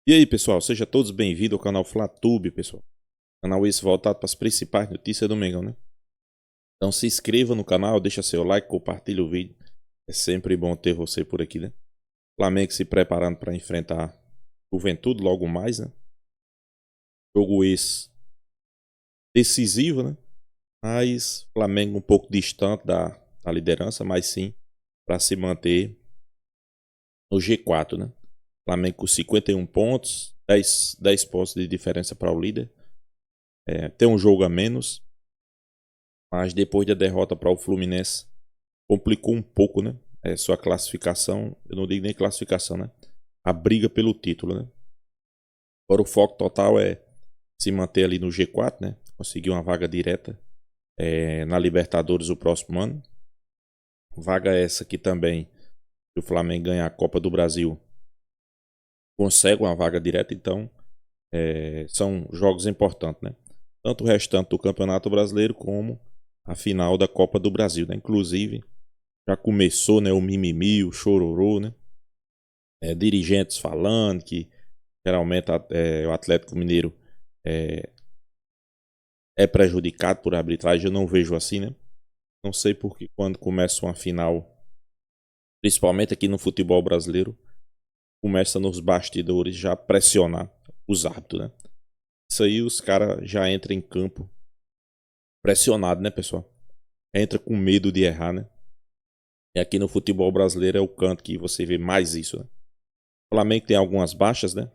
E aí, pessoal, sejam todos bem-vindos ao canal FlaTube, pessoal. Canal esse voltado para as principais notícias do Mengão, né? Então se inscreva no canal, deixa seu like, compartilha o vídeo. É sempre bom ter você por aqui, né? Flamengo se preparando para enfrentar Juventude logo mais, né? Jogo esse decisivo, né? Mas Flamengo um pouco distante da liderança, mas sim para se manter no G4, né? Flamengo com 51 pontos, 10 pontos de diferença para o líder. Tem um jogo a menos, mas depois da derrota para o Fluminense, complicou um pouco, né? Sua classificação, eu não digo nem classificação, né? A briga pelo título, né? Agora o foco total é se manter ali no G4, né? Conseguir uma vaga direta na Libertadores o próximo ano. Vaga essa que também, se o Flamengo ganhar a Copa do Brasil, consegue uma vaga direta, então são jogos importantes, né? Tanto o restante do Campeonato Brasileiro como a final da Copa do Brasil, né? Inclusive, já começou, né, o mimimi, o chororô, né? Dirigentes falando que geralmente o Atlético Mineiro é prejudicado por arbitragem. Eu não vejo assim, né? Não sei porque quando começa uma final, principalmente aqui no futebol brasileiro, começa nos bastidores já a pressionar os árbitros, né? Isso aí os caras já entram em campo pressionado, né, pessoal? Entra com medo de errar, né? E aqui no futebol brasileiro é o canto que você vê mais isso, né? O Flamengo tem algumas baixas, né?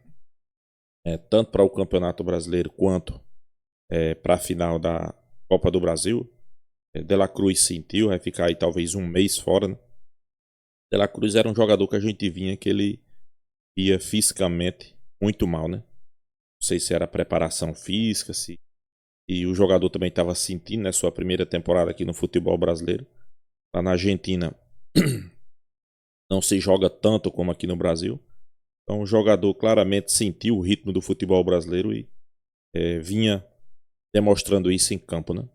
Tanto para o Campeonato Brasileiro quanto para a final da Copa do Brasil. De La Cruz sentiu, vai ficar aí talvez um mês fora, né? De La Cruz era um jogador que a gente vinha que ele ia fisicamente muito mal, né? Não sei se era preparação física, e o jogador também estava sentindo, né, sua primeira temporada aqui no futebol brasileiro. Lá na Argentina não se joga tanto como aqui no Brasil. Então o jogador claramente sentiu o ritmo do futebol brasileiro e vinha demonstrando isso em campo, né?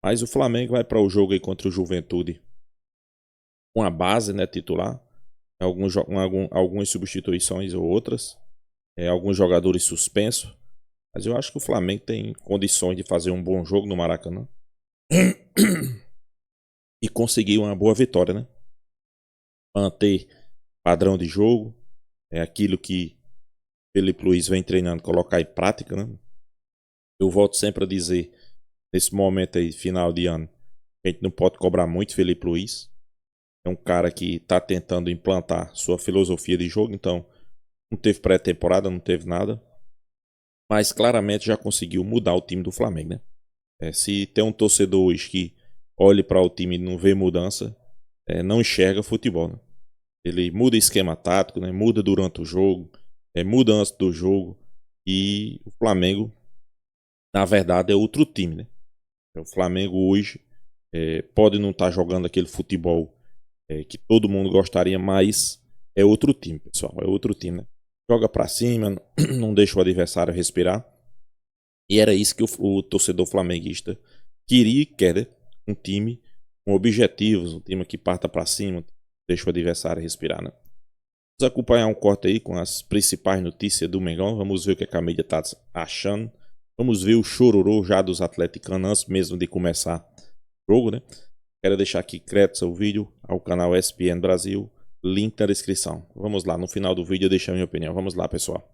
Mas o Flamengo vai para o jogo aí contra o Juventude com a base, né, titular. Algumas substituições ou outras. Alguns jogadores suspensos. Mas eu acho que o Flamengo tem condições de fazer um bom jogo no Maracanã. E conseguir uma boa vitória, né? Manter padrão de jogo. É aquilo que Felipe Luiz vem treinando, colocar em prática, né? Eu volto sempre a dizer, nesse momento aí, final de ano, a gente não pode cobrar muito Felipe Luiz. É um cara que está tentando implantar sua filosofia de jogo, então não teve pré-temporada, não teve nada. Mas claramente já conseguiu mudar o time do Flamengo, né? Se tem um torcedor hoje que olhe para o time e não vê mudança, não enxerga futebol, né? Ele muda esquema tático, né? Muda durante o jogo, muda antes do jogo. E o Flamengo, na verdade, é outro time, né? O Flamengo hoje pode não estar jogando aquele futebol que todo mundo gostaria, mas é outro time, pessoal. É outro time, né? Joga pra cima, não deixa o adversário respirar. E era isso que o torcedor flamenguista queria e quer, né? Um time com objetivos, um time que parta pra cima, deixa o adversário respirar, né? Vamos acompanhar um corte aí com as principais notícias do Mengão. Vamos ver o que a mídia tá achando. Vamos ver o chororô já dos atleticanos antes mesmo de começar o jogo, né? Quero deixar aqui créditos ao vídeo, ao canal ESPN Brasil, link na descrição. Vamos lá, no final do vídeo eu deixo a minha opinião. Vamos lá, pessoal.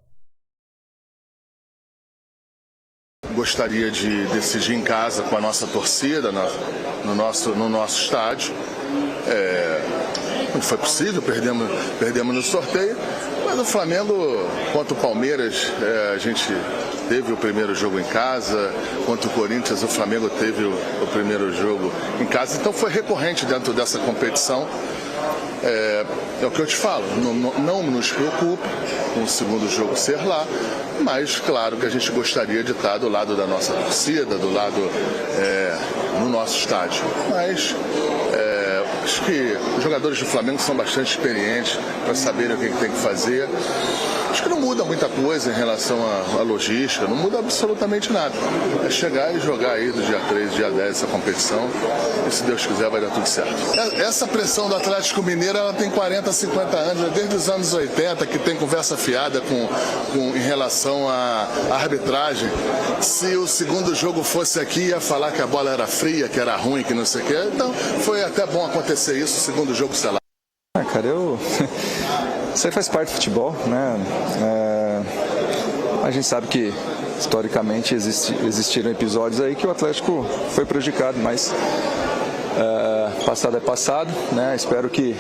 Gostaria de decidir em casa com a nossa torcida, no nosso estádio. Não foi possível, perdemos no sorteio. Mas o Flamengo, contra o Palmeiras, a gente teve o primeiro jogo em casa. Contra o Corinthians, o Flamengo teve o primeiro jogo em casa. Então foi recorrente dentro dessa competição. É o que eu te falo, não nos preocupa com o segundo jogo ser lá, mas claro que a gente gostaria de estar do lado da nossa torcida, do lado no nosso estádio. Mas acho que os jogadores do Flamengo são bastante experientes para saberem o que tem que fazer. Acho que não muda muita coisa em relação à logística, não muda absolutamente nada. É chegar e jogar aí do dia 3, dia 10 essa competição e se Deus quiser vai dar tudo certo. Essa pressão do Atlético Mineiro, ela tem 40, 50 anos, desde os anos 80, que tem conversa fiada em relação à arbitragem. Se o segundo jogo fosse aqui, ia falar que a bola era fria, que era ruim, que não sei o quê. Então foi até bom acontecer isso, o segundo jogo, sei lá. Cara, isso aí faz parte do futebol, né? A gente sabe que historicamente existiram episódios aí que o Atlético foi prejudicado, mas passado é passado, né? Espero que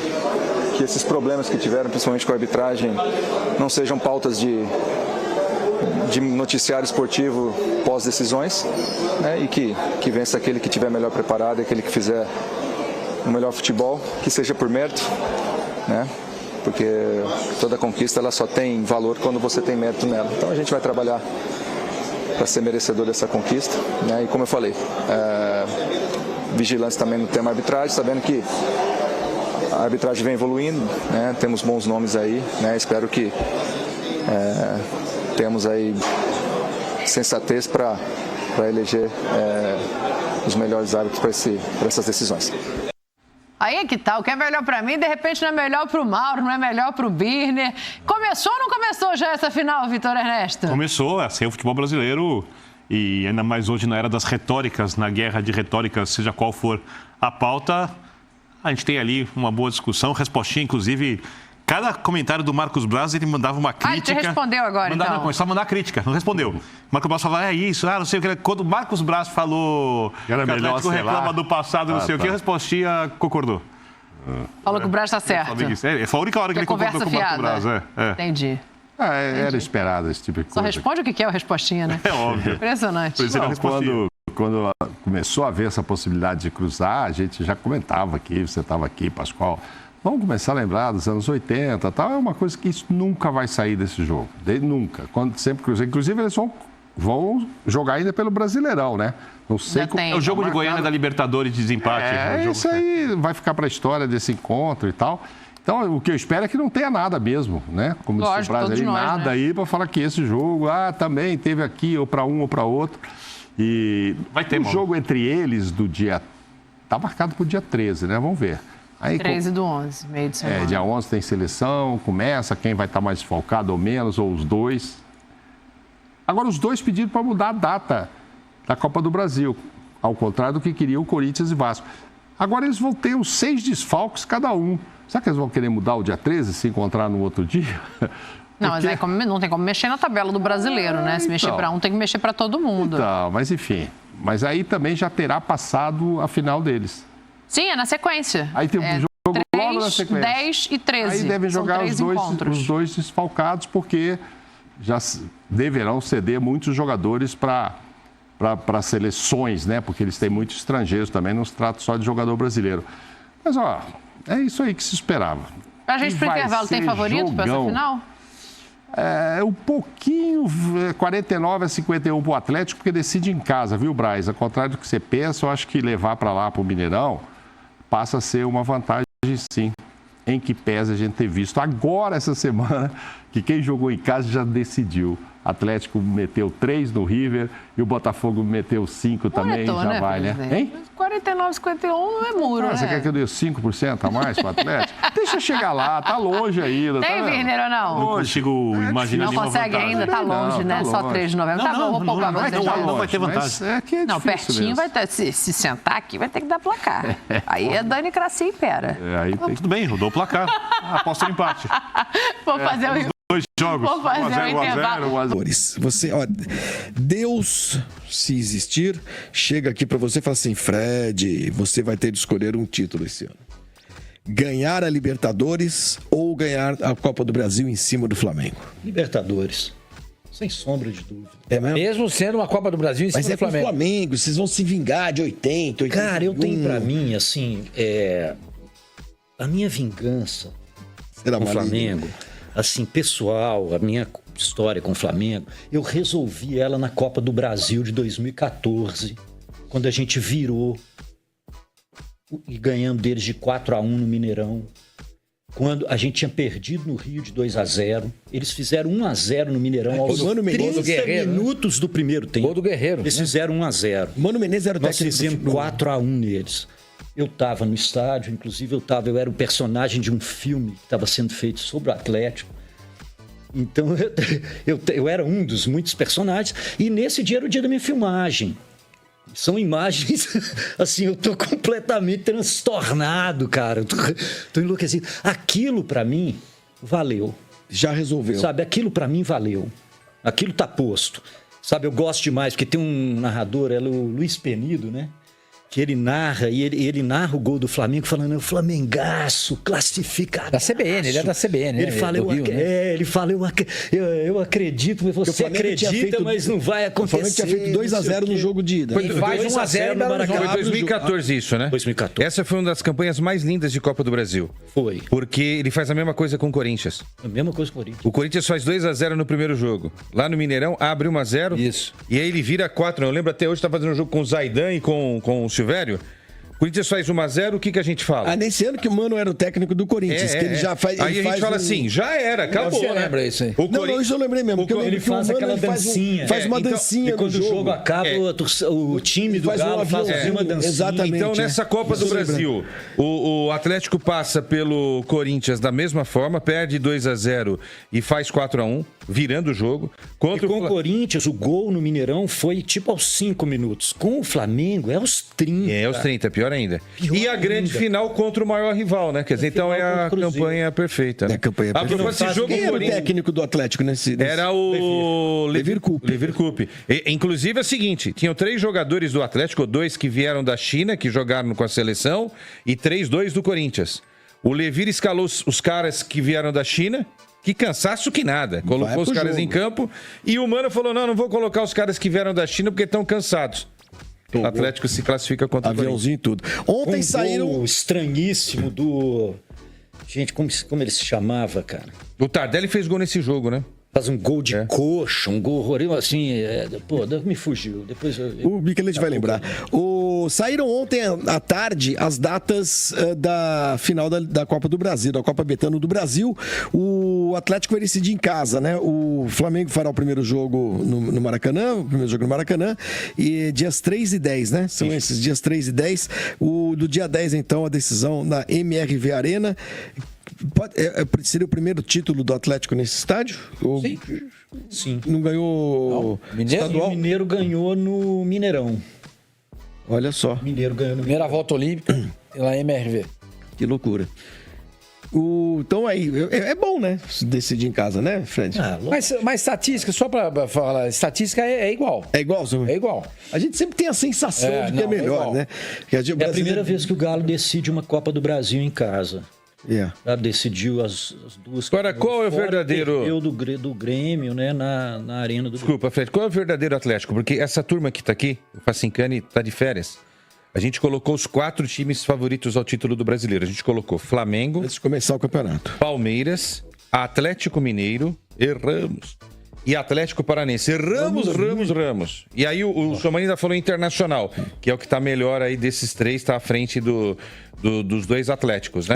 esses problemas que tiveram, principalmente com a arbitragem, não sejam pautas de noticiário esportivo pós-decisões, né? E que vença aquele que estiver melhor preparado, aquele que fizer o melhor futebol, que seja por mérito, né? Porque toda conquista ela só tem valor quando você tem mérito nela. Então a gente vai trabalhar para ser merecedor dessa conquista, né? E como eu falei, vigilância também no tema arbitragem, sabendo que a arbitragem vem evoluindo, né? Temos bons nomes aí, né? Espero que temos aí sensatez para eleger os melhores árbitros para essas decisões. Aí é que tá, o que é melhor pra mim, de repente não é melhor pro Mauro, não é melhor pro Birner. Começou ou não começou já essa final, Vitor Ernesto? Começou, assim, o futebol brasileiro, e ainda mais hoje na era das retóricas, na guerra de retóricas, seja qual for a pauta, a gente tem ali uma boa discussão, respostinha, inclusive, cada comentário do Marcos Braz, ele mandava uma crítica. Ele respondeu agora, então. Começou a mandar crítica, não respondeu. O Marcos Braz falava, é isso, não sei o que. Quando o Marcos Braz falou que o Atlético reclama do passado, não sei o que, a respostinha concordou. Falou que o Braz está certo. Foi a única hora que ele concordou com o Marcos Braz. Entendi. Era esperado esse tipo de coisa. Só responde o que é a respostinha, né? É óbvio. Impressionante. Quando começou a haver essa possibilidade de cruzar, a gente já comentava aqui, você estava aqui, Pascoal. Vamos começar a lembrar dos anos 80, tal. É uma coisa que isso nunca vai sair desse jogo. Nunca. Quando sempre cruzar. Inclusive, eles vão jogar ainda pelo Brasileirão, né? Não sei como. É o jogo de Goiânia da Libertadores de desempate. Isso aí vai ficar para a história desse encontro e tal. Então, o que eu espero é que não tenha nada mesmo, né? Como disse o Braz aí, nada, né? Aí para falar que esse jogo, também teve aqui, ou para um ou para outro. E vai ter, o jogo entre eles do dia. Está marcado para o dia 13, né? Vamos ver. Aí, 13 do 11, meio de semana. Dia 11 tem seleção, começa, quem vai estar mais desfalcado ou menos, ou os dois. Agora, os dois pediram para mudar a data da Copa do Brasil, ao contrário do que queriam o Corinthians e Vasco. Agora, eles vão ter os 6 desfalques cada um. Será que eles vão querer mudar o dia 13 e se encontrar no outro dia? Não, mas aí não tem como mexer na tabela do brasileiro, né? Se mexer para um, tem que mexer para todo mundo. Mas enfim. Mas aí também já terá passado a final deles. Sim, é na sequência. Aí tem um jogo 3, logo na sequência. 10 e 13. Aí devem jogar os dois desfalcados, porque já deverão ceder muitos jogadores para seleções, né? Porque eles têm muitos estrangeiros também, não se trata só de jogador brasileiro. Mas, é isso aí que se esperava. A gente, pro intervalo, tem favorito para essa final? Um pouquinho, 49-51 para o Atlético, porque decide em casa, viu, Braz? Ao contrário do que você pensa, eu acho que levar para lá, para o Mineirão, passa a ser uma vantagem, sim, em que pese a gente ter visto agora, essa semana, que quem jogou em casa já decidiu. Atlético meteu 3 no River e o Botafogo meteu 5 também, já né, vai, presidente? Né? Hein? 49-51 não é muro, né? Você quer que eu dê 5% a mais para o Atlético? Deixa chegar lá, tá longe ainda. Tem, Birner, ou não? Não consigo imaginar nenhuma vantagem. Não consegue ainda, tá longe, né? Só 3 de novembro. Tá bom, vou poupar você. Não vai ter vantagem. Não, pertinho vai ter. Se sentar aqui, vai ter que dar placar. Aí é Dani Cracia e Pera. Tudo bem, eu dou o placar. Aposto no empate. Vou fazer o... 2 jogos. Vou fazer o intervalo. Você, Deus, se existir, chega aqui para você e fala assim: Fred, você vai ter de escolher um título esse ano. Ganhar a Libertadores ou ganhar a Copa do Brasil em cima do Flamengo? Libertadores. Sem sombra de dúvida. É mesmo? Mesmo sendo uma Copa do Brasil em cima do Flamengo. Mas é com o Flamengo, vocês vão se vingar de 80, 81. Cara, eu tenho pra mim, assim, a minha vingança com o Flamengo, assim, pessoal, a minha história com o Flamengo, eu resolvi ela na Copa do Brasil de 2014, quando a gente virou e ganhamos deles de 4-1 no Mineirão. quando a gente tinha perdido no Rio de 2-0. Eles fizeram 1-0 no Mineirão aos 30 minutos do primeiro tempo. Gol do Guerreiro. Eles fizeram 1-0. Mano Menezes era o técnico. Nós fizemos 4-1 neles. Eu estava no estádio, inclusive eu era o personagem de um filme que estava sendo feito sobre o Atlético. Então eu era um dos muitos personagens. E nesse dia era o dia da minha filmagem. São imagens, assim, eu tô completamente transtornado, cara. Eu tô enlouquecido. Aquilo, pra mim, valeu. Já resolveu. Sabe, aquilo pra mim valeu. Aquilo tá posto. Sabe, eu gosto demais, porque tem um narrador, é o Luiz Penido, né? Que ele narra, e ele narra o gol do Flamengo falando, o Flamengaço, classificado. Da CBN, ele é da CBN, né? Ele fala, eu acredito, mas você acredita, mas não vai acontecer. O Flamengo tinha feito 2-0 no jogo de ida. Ele faz 1-0 no Maracanã. Foi 2014 isso, né? 2014. Essa foi uma das campanhas mais lindas de Copa do Brasil. Foi. Porque ele faz a mesma coisa com o Corinthians. A mesma coisa com o Corinthians. O Corinthians faz 2-0 no primeiro jogo. Lá no Mineirão, abre 1-0. Isso. E aí ele vira 4. Eu lembro até hoje, tá fazendo um jogo com o Zaidan e com o Silvério. O Corinthians faz 1-0, o que a gente fala? Nesse ano que o Mano era o técnico do Corinthians, que ele já faz. Aí a gente fala assim, já era, acabou. Você lembra isso aí? Não, isso eu lembrei mesmo. Porque ele faz aquela dancinha. Faz uma dancinha. E quando o jogo acaba, o time do Galo faz uma dancinha. Exatamente. Então, nessa Copa do Brasil, o Atlético passa pelo Corinthians da mesma forma, perde 2-0 e faz 4-1, virando o jogo. Com o Corinthians, o gol no Mineirão foi tipo aos 5 minutos. Com o Flamengo, é aos 30. É, aos 30, pior ainda. E a grande final contra o maior rival, né? Quer dizer, então é a campanha perfeita. Né? É a campanha perfeita. Esse jogo, quem era o técnico do Atlético nesse... Era o Levir Coupe. Inclusive é o seguinte, tinham 3 jogadores do Atlético, 2 que vieram da China, que jogaram com a seleção, e 2 do Corinthians. O Levir escalou os caras que vieram da China, que cansaço que nada. Colocou os caras em campo, e o Mano falou, não vou colocar os caras que vieram da China porque estão cansados. O Atlético se classifica contra o aviãozinho e tudo. Ontem saíram... Um estranhíssimo do... Gente, como ele se chamava, cara? O Tardelli fez gol nesse jogo, né? Faz um gol de coxa, um gol horrível, assim... me fugiu. Depois o Michelete vai lembrar. Saíram ontem à tarde as datas da final da Copa do Brasil, da Copa Betano do Brasil. O Atlético vai decidir em casa, né? O Flamengo fará o primeiro jogo no Maracanã, e dias 3 e 10, né? São esses dias 3 e 10. Do dia 10, então, a decisão na MRV Arena. Seria o primeiro título do Atlético nesse estádio? Sim. Não ganhou estadual? O Mineiro ganhou no Mineirão. Olha só. Mineiro ganhou no Primeira volta olímpica pela MRV. Que loucura. Então aí, é bom, né? Decidir em casa, né, Fred? Mas estatística, só para falar, estatística é igual. É igual, senhor? É igual. A gente sempre tem a sensação de que é melhor, né? É a primeira vez que o Galo decide uma Copa do Brasil em casa. Decidiu as duas. Agora, qual é o verdadeiro... Perdeu do Grêmio, né, na arena do... Desculpa, Fred, qual é o verdadeiro Atlético? Porque essa turma que tá aqui, o Facincani, tá de férias. A gente colocou os 4 times favoritos ao título do Brasileiro. A gente colocou Flamengo... Antes de começar o campeonato. Palmeiras, Atlético Mineiro, erramos. E Atlético Paranense, erramos. E aí o Somani ainda falou Internacional, que é o que tá melhor aí desses 3, tá à frente dos 2 Atléticos, né?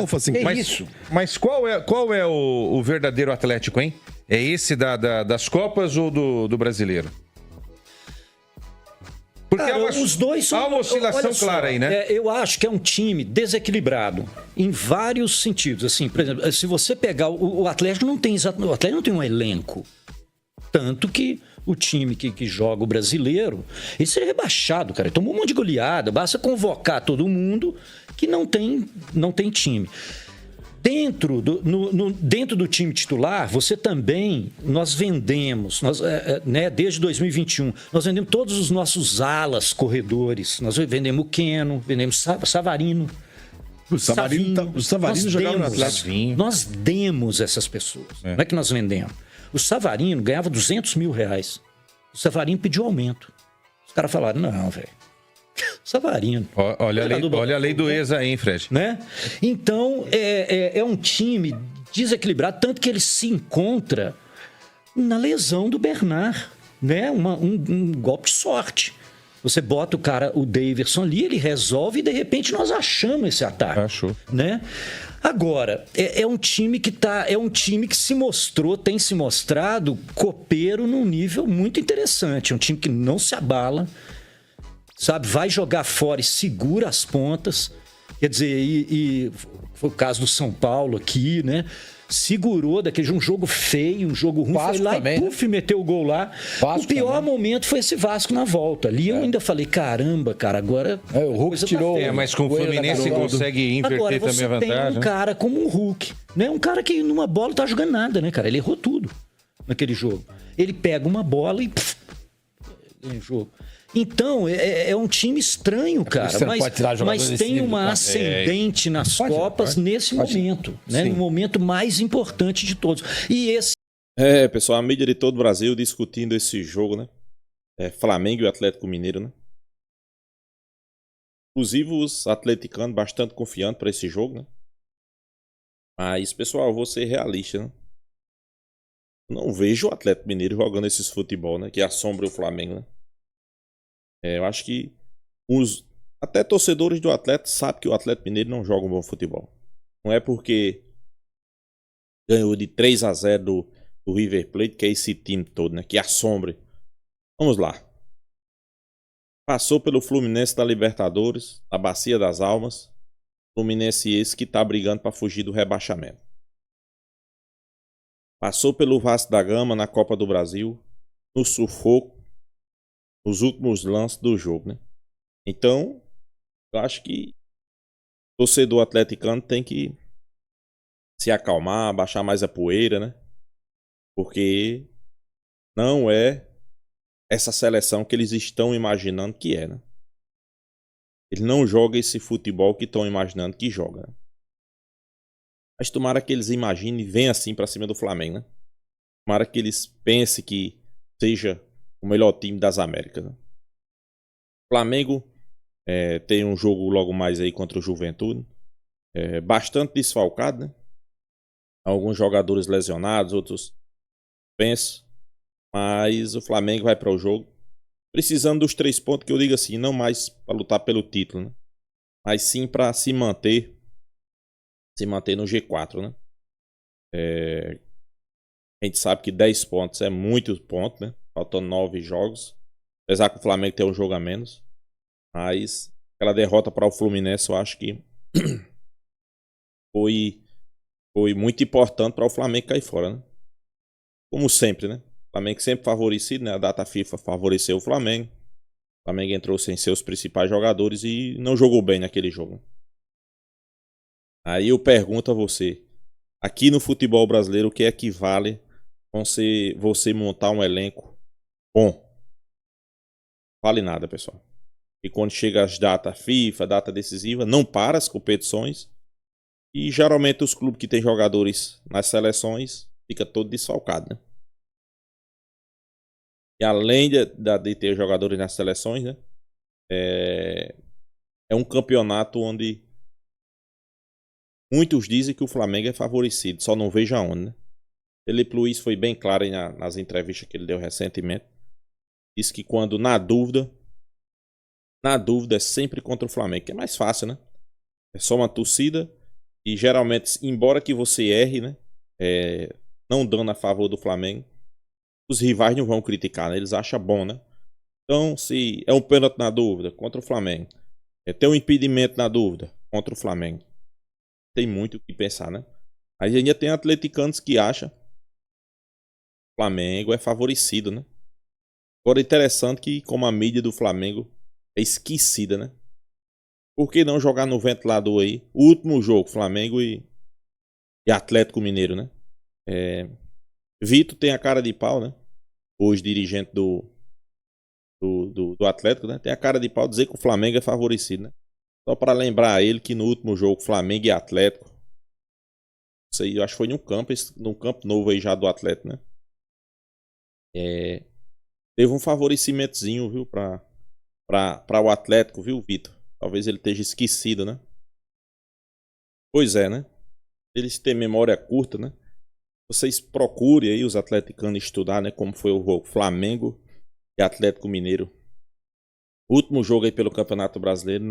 Mas qual é o verdadeiro Atlético, hein? É esse das Copas ou do Brasileiro? Porque os dois são... Há uma oscilação clara aí, né? Eu acho que é um time desequilibrado em vários sentidos. Assim, por exemplo, se você pegar o Atlético não tem um elenco. Tanto que o time que joga o Brasileiro, ele seria rebaixado, cara. Ele tomou um monte de goleada. Basta convocar todo mundo que não tem time. Dentro do time titular, nós vendemos, desde 2021, nós vendemos todos os nossos alas, corredores. Nós vendemos o Keno, vendemos Savarino. O Savarino jogava no Atlético. Nós demos essas pessoas, não é que nós vendemos. O Savarino ganhava R$200 mil. O Savarino pediu aumento. Os caras falaram, não, velho. Savarino. Olha a lei do ex aí, hein, Fred? Né? Então, é um time desequilibrado, tanto que ele se encontra na lesão do Bernard, né? Um golpe de sorte. Você bota o Daverson ali, ele resolve e de repente nós achamos esse ataque. Achou. Né? Agora, é um time que tem se mostrado copeiro num nível muito interessante. É um time que não se abala, sabe? Vai jogar fora e segura as pontas. Quer dizer, e foi o caso do São Paulo aqui, né? Segurou daquele um jogo feio, um jogo ruim, Vasco foi lá também, e puf, meteu o gol lá. Vasco O pior também. momento foi esse Vasco na volta. Ali eu ainda falei, caramba, cara, agora... O Hulk tirou... mas com o coelho da Fluminense gaiola. consegue inverter Agora, também a você tem vantagem. um cara como o Hulk, né? Um cara que numa bola não tá jogando nada, né, cara? Ele errou tudo naquele jogo. Ele pega uma bola e ganha o jogo. Então, é um time estranho, cara. você não pode tirar jogador Mas desse tem nível, uma cara. ascendente nas Pode, Copas nesse momento, né? Sim. No momento mais importante de todos. E esse Pessoal, a mídia de todo o Brasil discutindo esse jogo, né? Flamengo e Atlético Mineiro, né? Inclusive os atleticanos bastante confiantes para esse jogo, né? Mas, pessoal, vou ser realista, né? Não vejo o Atlético Mineiro jogando esses futebol, né? Que assombra o Flamengo, né? Eu acho que até torcedores do Atlético sabem que o Atlético Mineiro não joga um bom futebol. Não é porque ganhou de 3-0 do River Plate, que é esse time todo, né? Que assombra. Vamos lá. Passou pelo Fluminense da Libertadores, a Bacia das Almas. Fluminense esse que tá brigando para fugir do rebaixamento. Passou pelo Vasco da Gama na Copa do Brasil, no sufoco, nos últimos lances do jogo, né? Então, eu acho que o torcedor atleticano tem que se acalmar, baixar mais a poeira, né? Porque não é essa seleção que eles estão imaginando que é, né? Ele não joga esse futebol que estão imaginando que joga, né? Mas tomara que eles imaginem e venham assim pra cima do Flamengo, né? Tomara que eles pensem que seja o melhor time das Américas, né? Flamengo tem um jogo logo mais aí contra o Juventude. Bastante desfalcado, né? Alguns jogadores lesionados, outros suspensos. Mas o Flamengo vai para o jogo precisando dos 3 pontos, que eu digo assim, não mais para lutar pelo título, né? Mas sim para se manter no G4, né? A gente sabe que 10 pontos é muito ponto, né? Faltando 9 jogos. Apesar que o Flamengo tem um jogo a menos. Mas aquela derrota para o Fluminense, eu acho que foi muito importante para o Flamengo cair fora, né? Como sempre, né? O Flamengo sempre favorecido, né? A data FIFA favoreceu o Flamengo. O Flamengo entrou sem seus principais jogadores e não jogou bem naquele jogo. Aí eu pergunto a você, aqui no futebol brasileiro, o que equivale você montar um elenco bom? Vale nada, pessoal. E quando chega as datas FIFA, data decisiva, não para as competições. E geralmente os clubes que têm jogadores nas seleções fica todo desfalcado, né? E além de ter jogadores nas seleções, né? É um campeonato onde muitos dizem que o Flamengo é favorecido, só não vejo aonde, né? Felipe Luiz foi bem claro aí nas entrevistas que ele deu recentemente. Disse que quando na dúvida é sempre contra o Flamengo, que é mais fácil, né? É só uma torcida e geralmente, embora que você erre, né? Não dando a favor do Flamengo, os rivais não vão criticar, né? Eles acham bom, né? Então, se é um pênalti na dúvida, contra o Flamengo. Tem um impedimento na dúvida, contra o Flamengo. Tem muito o que pensar, né? Aí ainda tem atleticanos que acham que o Flamengo é favorecido, né? Agora, interessante que como a mídia do Flamengo é esquecida, né? Por que não jogar no ventilador aí? O último jogo, Flamengo e Atlético Mineiro, né? Vitor tem a cara de pau, né? Hoje dirigente do Atlético, né? Tem a cara de pau dizer que o Flamengo é favorecido, né? Só para lembrar ele que no último jogo, Flamengo e Atlético, isso aí eu acho que foi num campo novo aí já do Atlético, né? Teve um favorecimentozinho, viu? Para o Atlético, viu, Vitor? Talvez ele esteja esquecido, né? Pois é, né? Eles têm memória curta, né? Vocês procurem aí os atleticanos estudar, né? Como foi o jogo Flamengo e Atlético Mineiro. O último jogo aí pelo Campeonato Brasileiro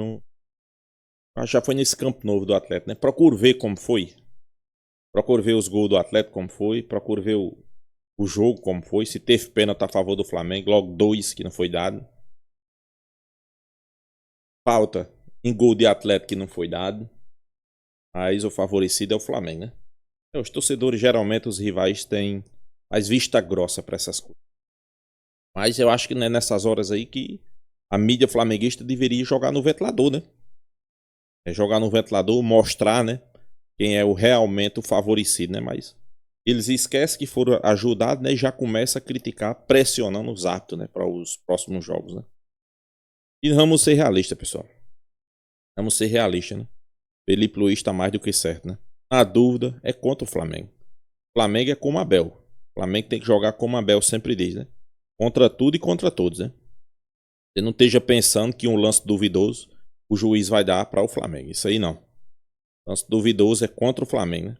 Já foi nesse Campo Novo do Atlético, né? Procure ver como foi. Procure ver os gols do Atlético como foi. Procure ver o jogo como foi. Se teve pênalti a favor do Flamengo. Logo 2 que não foi dado. Falta em gol de Atlético que não foi dado. Mas o favorecido é o Flamengo, né? Os torcedores, geralmente, os rivais têm mais vista grossa para essas coisas. Mas eu acho que é nessas horas aí que a mídia flamenguista deveria jogar no ventilador, né? Jogar no ventilador, mostrar, né? Quem é realmente o favorecido, né? Mas eles esquecem que foram ajudados, né? E já começa a criticar, pressionando os árbitros, né? Para os próximos jogos, né? E vamos ser realistas, pessoal. Vamos ser realistas, né? Felipe Luiz está mais do que certo, né? A dúvida é contra o Flamengo. O Flamengo é como Abel. O Flamengo tem que jogar como Abel sempre diz, né? Contra tudo e contra todos, né? Você não esteja pensando que um lance duvidoso o juiz vai dar para o Flamengo. Isso aí não. Lance duvidoso é contra o Flamengo, né?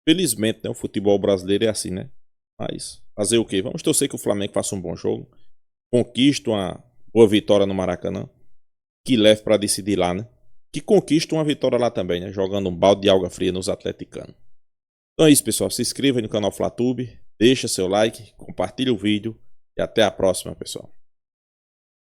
Felizmente, né? O futebol brasileiro é assim, né? Mas fazer o quê? Vamos torcer que o Flamengo faça um bom jogo. Conquiste uma boa vitória no Maracanã. Que leve para decidir lá, né? Que conquiste uma vitória lá também, né? Jogando um balde de água fria nos atleticanos. Então é isso, pessoal. Se inscreva aí no canal FlaTube. Deixa seu like, compartilha o vídeo. E até a próxima, pessoal.